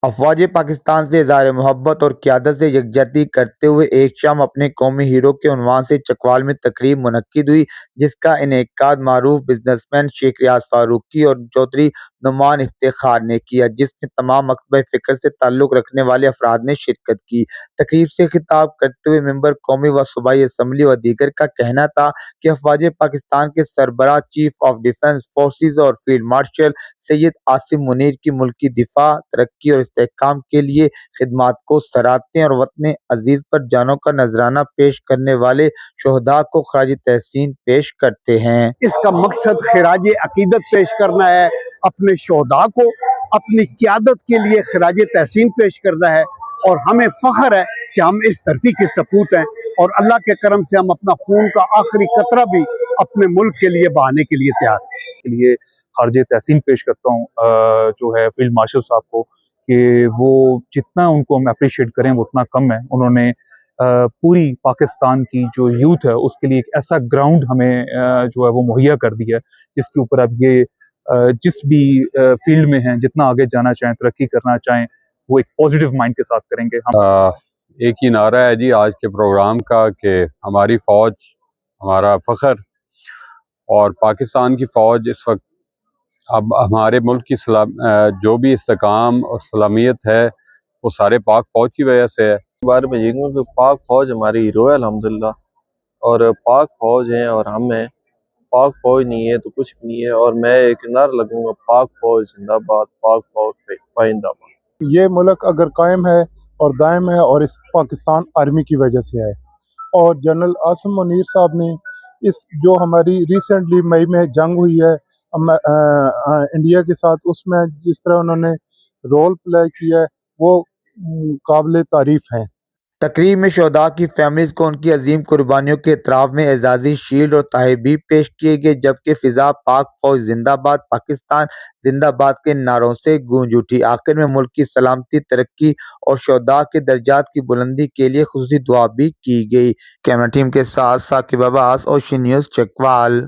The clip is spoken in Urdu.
افواج پاکستان سے اظہار محبت اور قیادت سے یکجہتی کرتے ہوئے ایک شام اپنے قومی ہیرو کے عنوان سے چکوال میں تقریب منعقد ہوئی، جس کا انعقاد معروف بزنس مین شیخ ریاض فاروقی اور چودھری نعمان افتخار نے کیا، جس میں تمام مکتبہ فکر سے تعلق رکھنے والے افراد نے شرکت کی۔ تقریب سے خطاب کرتے ہوئے ممبر قومی و صوبائی اسمبلی و دیگر کا کہنا تھا کہ افواج پاکستان کے سربراہ چیف آف ڈیفنس فورسز اور فیلڈ مارشل سید عاصم منیر کی ملکی دفاع، ترقی اور استحکام کے لیے خدمات کو سراہتے ہیں اور وطن عزیز پر جانوں کا نذرانہ پیش کرنے والے شہداء کو خراج تحسین پیش کرتے ہیں۔ اس کا مقصد خراج عقیدت پیش کرنا ہے، اپنے شہداء کو اپنی قیادت کے لیے خراج تحسین پیش کرنا ہے، اور ہمیں فخر ہے کہ ہم اس دھرتی کے سپوت ہیں، اور اللہ کے کرم سے ہم اپنا خون کا آخری قطرہ بھی اپنے ملک کے لیے بہانے کے لیے تیار ہیں۔ کے لیے خراج تحسین پیش کرتا ہوں جو ہے فیلڈ مارشل صاحب کو، کہ وہ جتنا ان کو ہم اپریشیٹ کریں وہ اتنا کم ہے۔ انہوں نے پوری پاکستان کی جو یوتھ ہے اس کے لیے ایک ایسا گراؤنڈ ہمیں جو ہے وہ مہیا کر دیا ہے، جس کے اوپر اب یہ جس بھی فیلڈ میں ہیں، جتنا آگے جانا چاہیں، ترقی کرنا چاہیں، وہ ایک پازیٹیو مائنڈ کے ساتھ کریں گے۔ ایک ہی نعرہ ہے جی آج کے پروگرام کا کہ ہماری فوج ہمارا فخر، اور پاکستان کی فوج اس وقت اب ہمارے ملک کی جو بھی استحکام اور سلامیت ہے وہ سارے پاک فوج کی وجہ سے ہے۔ بارے میں یہ کہوں کہ پاک فوج ہماری ہیرو ہے الحمدللہ، اور پاک فوج ہیں اور ہم ہیں۔ پاک فوج نہیں ہے تو کچھ بھی نہیں ہے، اور میں ایک نعرہ لگوں گا، پاک فوج زندہ باد، پاک فوج پائندہ باد۔ یہ ملک اگر قائم ہے اور دائم ہے اور اس پاکستان آرمی کی وجہ سے ہے، اور جنرل عاصم منیر صاحب نے اس جو ہماری ریسنٹلی مئی میں جنگ ہوئی ہے انڈیا کے ساتھ، اس میں جس طرح انہوں نے رول پلے کیا ہے وہ قابل تعریف ہیں۔ تقریب میں شہداء کی فیملیز کو ان کی عظیم قربانیوں کے اعتراف میں اعزازی شیلڈ اور تحائف پیش کیے گئے، جبکہ فضا پاک فوج زندہ باد، پاکستان زندہ باد کے نعروں سے گونج اٹھی۔ آخر میں ملک کی سلامتی، ترقی اور شہداء کے درجات کی بلندی کے لیے خصوصی دعا بھی کی گئی۔ کیمرہ ٹیم کے ساتھ ثاقب عباس، اوشین نیوز، چکوال۔